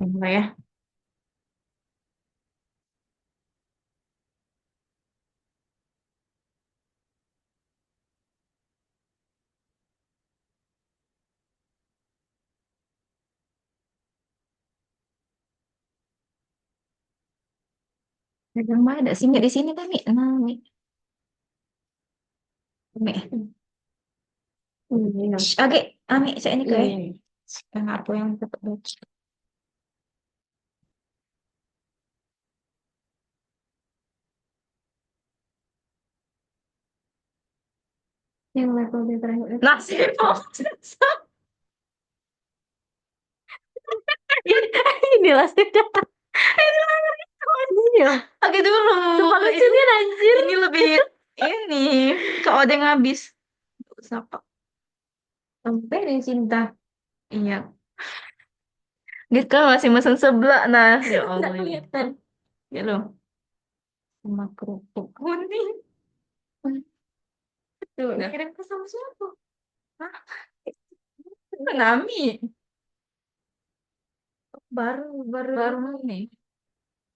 Enggak ya. Di rumah ada sih Mi di sini kan Mi. Nah, Mi. Mi. Iya. Shh, Oke, Ami, saya ini Iya, kayak iya, iya. yang aku yang dapat baca. Yang level di terakhir itu. Nasi Inilah sudah. Iya. Oke dulu. Sumpah lucu Ini kan anjir. ini lebih ini Kak Odeng habis. Siapa? Sampai di cinta. Iya. Gitu kan masih mesen sebelah. Nah, ya Nggak Allah ini. kelihatan. Ya loh. Sama kerupuk kuning. Tuh, Udah. kirim ke sama siapa? Hah? Nami. Baru, baru. Baru ini.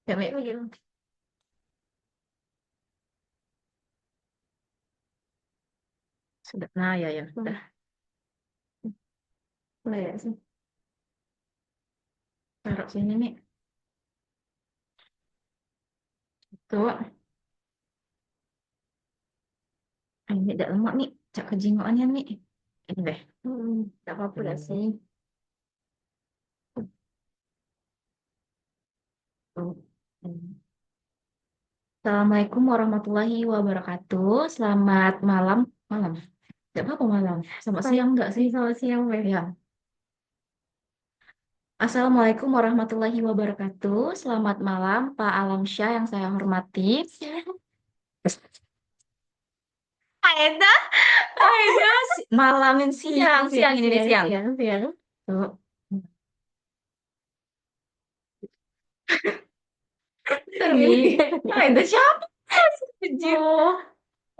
Ya, Mi. Oh, iya. Sudah. Nah, ya, ya. Hmm. Sudah. Nah, ya sih. Taruh sini, Mi. Tuh. Ini tidak lemak, Mi. Cak kejingoannya, Mi. Ini deh. Nggak apa-apa dah sih. Tuh. Assalamualaikum warahmatullahi wabarakatuh. Selamat malam. Malam. Tidak apa-apa malam. Selamat siang enggak sih? Selamat siang, Beb. Ya. Assalamualaikum warahmatullahi wabarakatuh. Selamat malam, Pak Alamsyah yang saya hormati. Aida, Aida, malamin siang, Siang, siang ini nih siang, siang. siang, siang. Tuh. Ini, Aida siapa? Anjir.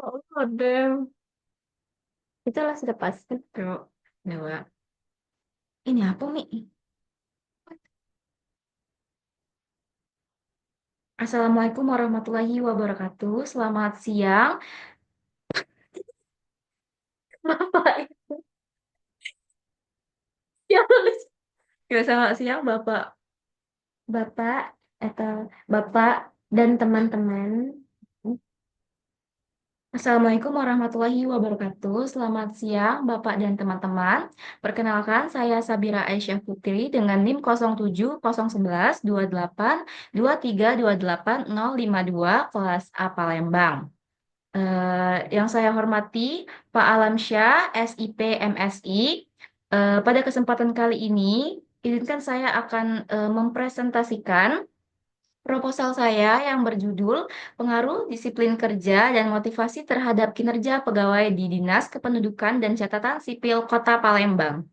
Oh, oh, damn. Itulah sudah pasti. Tuh. Coba. Ini apa, Mi? Assalamualaikum warahmatullahi wabarakatuh. Selamat siang. Bapak, Ya, ya, selamat siang, Bapak. Bapak atau Bapak dan teman-teman. Assalamualaikum warahmatullahi wabarakatuh. Selamat siang, Bapak dan teman-teman. Perkenalkan, saya Sabira Aisyah Putri dengan NIM 07 011 28 23 28 052 kelas A Palembang. Yang saya hormati Pak Alamsyah, SIP MSI. Pada kesempatan kali ini, izinkan saya akan mempresentasikan proposal saya yang berjudul Pengaruh Disiplin Kerja dan Motivasi Terhadap Kinerja Pegawai di Dinas Kependudukan dan Catatan Sipil Kota Palembang.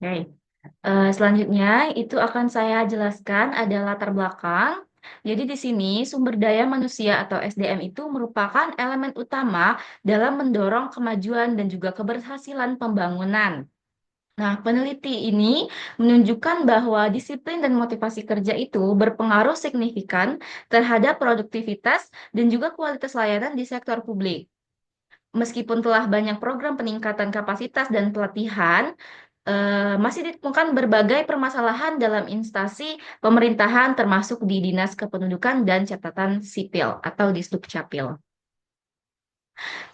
Oke. Selanjutnya itu akan saya jelaskan ada latar belakang. Jadi di sini sumber daya manusia atau SDM itu merupakan elemen utama dalam mendorong kemajuan dan juga keberhasilan pembangunan. Nah, peneliti ini menunjukkan bahwa disiplin dan motivasi kerja itu berpengaruh signifikan terhadap produktivitas dan juga kualitas layanan di sektor publik. Meskipun telah banyak program peningkatan kapasitas dan pelatihan, masih ditemukan berbagai permasalahan dalam instansi pemerintahan termasuk di Dinas Kependudukan dan Catatan Sipil atau di Dukcapil.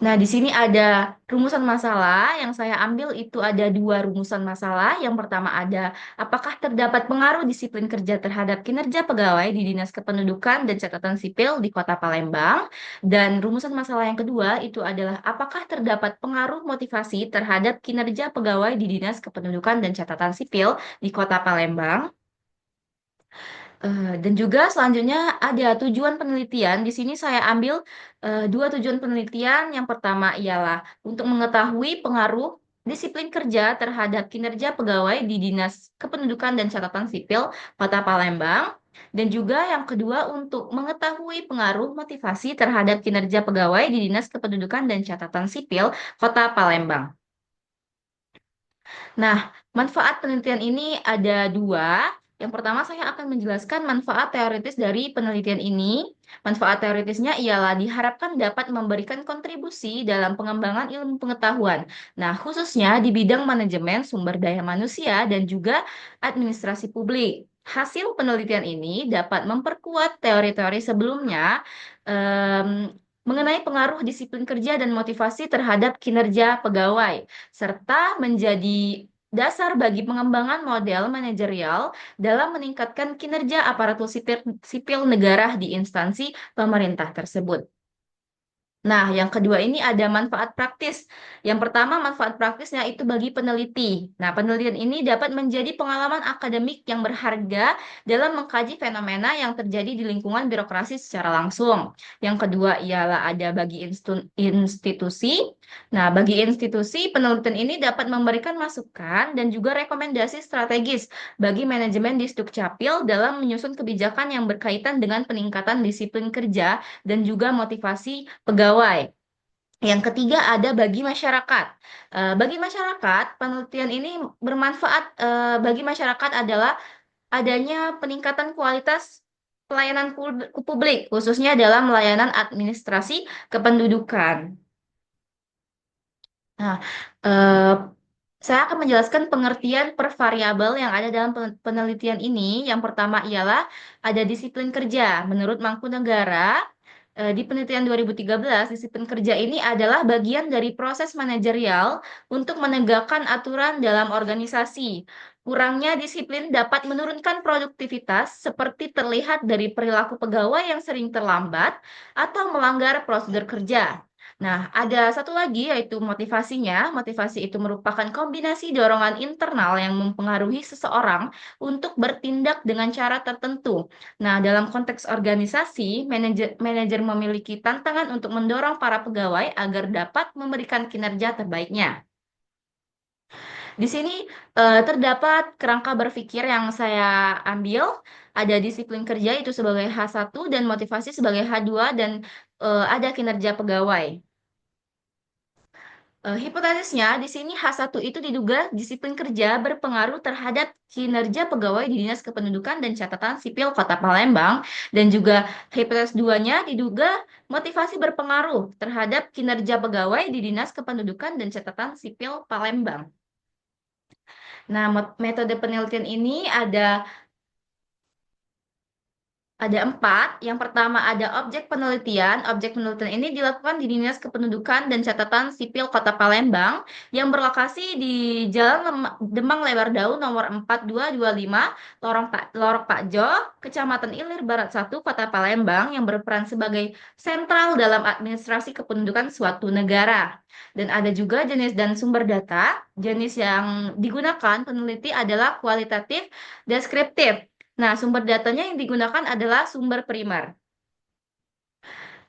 Nah, di sini ada rumusan masalah yang saya ambil itu ada dua rumusan masalah. Yang pertama ada apakah terdapat pengaruh disiplin kerja terhadap kinerja pegawai di Dinas Kependudukan dan Catatan Sipil di Kota Palembang. Dan rumusan masalah yang kedua itu adalah apakah terdapat pengaruh motivasi terhadap kinerja pegawai di Dinas Kependudukan dan Catatan Sipil di Kota Palembang. Dan juga selanjutnya ada tujuan penelitian. Di sini saya ambil dua tujuan penelitian. Yang pertama ialah untuk mengetahui pengaruh. disiplin kerja terhadap kinerja pegawai di Dinas Kependudukan dan Catatan Sipil Kota Palembang. Dan juga yang kedua untuk mengetahui pengaruh motivasi terhadap kinerja pegawai di Dinas Kependudukan dan Catatan Sipil Kota Palembang. Nah, manfaat penelitian ini ada dua. Yang pertama, saya akan menjelaskan manfaat teoritis dari penelitian ini. Manfaat teoritisnya ialah diharapkan dapat memberikan kontribusi dalam pengembangan ilmu pengetahuan. Nah, khususnya di bidang manajemen sumber daya manusia dan juga administrasi publik. Hasil penelitian ini dapat memperkuat teori-teori sebelumnya mengenai pengaruh disiplin kerja dan motivasi terhadap kinerja pegawai serta menjadi dasar bagi pengembangan model manajerial dalam meningkatkan kinerja aparatur sipil negara di instansi pemerintah tersebut. Nah, yang kedua ini ada manfaat praktis. Yang pertama, manfaat praktisnya itu bagi peneliti. Nah, penelitian ini dapat menjadi pengalaman akademik yang berharga dalam mengkaji fenomena yang terjadi di lingkungan birokrasi secara langsung. Yang kedua ialah ada bagi institusi. Nah, bagi institusi, penelitian ini dapat memberikan masukan dan juga rekomendasi strategis bagi manajemen di Sdukcapil dalam menyusun kebijakan yang berkaitan dengan peningkatan disiplin kerja dan juga motivasi pegawai. Yang ketiga ada bagi masyarakat. Bagi masyarakat, penelitian ini bermanfaat bagi masyarakat adalah adanya peningkatan kualitas pelayanan publik, khususnya dalam layanan administrasi kependudukan. Nah, eh, saya akan menjelaskan pengertian per variabel yang ada dalam penelitian ini. Yang pertama ialah ada disiplin kerja. Menurut Mangkunegara, di penelitian 2013, disiplin kerja ini adalah bagian dari proses manajerial untuk menegakkan aturan dalam organisasi. Kurangnya disiplin dapat menurunkan produktivitas seperti terlihat dari perilaku pegawai yang sering terlambat atau melanggar prosedur kerja. Nah, ada satu lagi yaitu motivasinya. Motivasi itu merupakan kombinasi dorongan internal yang mempengaruhi seseorang untuk bertindak dengan cara tertentu. Nah, dalam konteks organisasi, manajer memiliki tantangan untuk mendorong para pegawai agar dapat memberikan kinerja terbaiknya. Di sini terdapat kerangka berpikir yang saya ambil, ada disiplin kerja itu sebagai H1 dan motivasi sebagai H2 dan ada kinerja pegawai. Hipotesisnya di sini H1 itu diduga disiplin kerja berpengaruh terhadap kinerja pegawai di Dinas Kependudukan dan Catatan Sipil Kota Palembang dan juga hipotesis 2-nya diduga motivasi berpengaruh terhadap kinerja pegawai di Dinas Kependudukan dan Catatan Sipil Palembang. Nah, metode penelitian ini ada empat. Yang pertama ada objek penelitian. Objek penelitian ini dilakukan di Dinas Kependudukan dan Catatan Sipil Kota Palembang yang berlokasi di Jalan Demang Lebar Daun nomor 4225, Lorok Pakjo, Kecamatan Ilir Barat 1, Kota Palembang yang berperan sebagai sentral dalam administrasi kependudukan suatu negara. Dan ada juga jenis dan sumber data. Jenis yang digunakan peneliti adalah kualitatif, deskriptif. Nah, sumber datanya yang digunakan adalah sumber primer.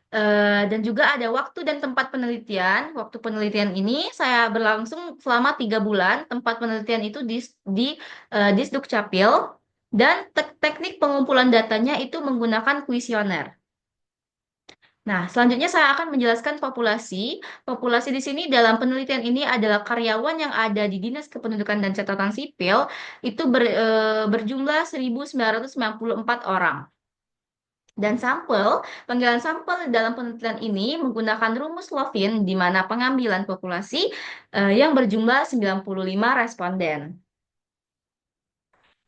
Dan juga ada waktu dan tempat penelitian. Waktu penelitian ini saya berlangsung selama 3 bulan. Tempat penelitian itu di Sdukcapil. Dan teknik pengumpulan datanya itu menggunakan kuesioner. Nah, selanjutnya saya akan menjelaskan populasi. Populasi di sini dalam penelitian ini adalah karyawan yang ada di Dinas Kependudukan dan Catatan Sipil itu berjumlah 1.994 orang. Dan penggambaran sampel dalam penelitian ini menggunakan rumus Lovin di mana pengambilan populasi yang berjumlah 95 responden.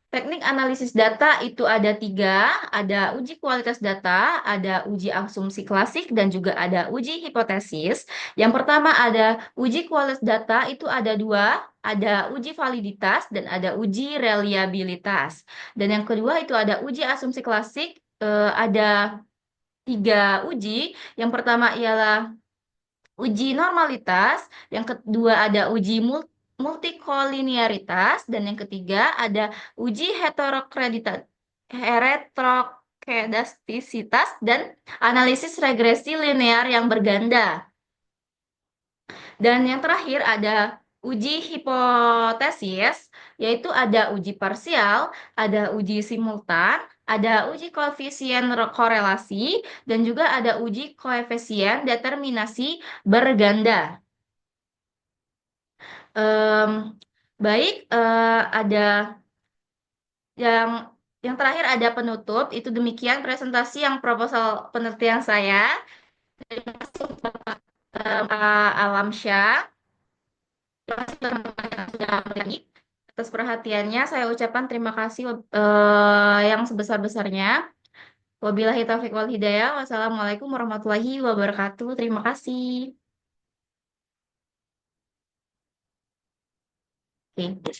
Teknik analisis data itu ada tiga, ada uji kualitas data, ada uji asumsi klasik, dan juga ada uji hipotesis. Yang pertama ada uji kualitas data itu ada dua, ada uji validitas dan ada uji reliabilitas. Dan yang kedua itu ada uji asumsi klasik, ada tiga uji. Yang pertama ialah uji normalitas, yang kedua ada uji multikolinearitas, dan yang ketiga ada uji heterokedastisitas dan analisis regresi linear yang berganda. Dan yang terakhir ada uji hipotesis, yaitu ada uji parsial, ada uji simultan, ada uji koefisien korelasi, dan juga ada uji koefisien determinasi berganda. Em, baik, ada yang terakhir ada penutup. Itu demikian presentasi yang proposal penelitian saya. Terima kasih Alam Syah. Terima kasih teman-teman yang sudah menyanyi. Atas perhatiannya, saya ucapkan terima kasih yang sebesar-besarnya. Wabillahi taufiq wal hidayah. Wassalamualaikum warahmatullahi wabarakatuh. Terima kasih. Oke,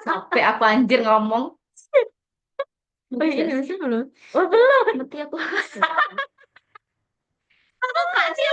sampai aku anjir ngomong. Oh ini udah belum? Oh, belum. Mati aku.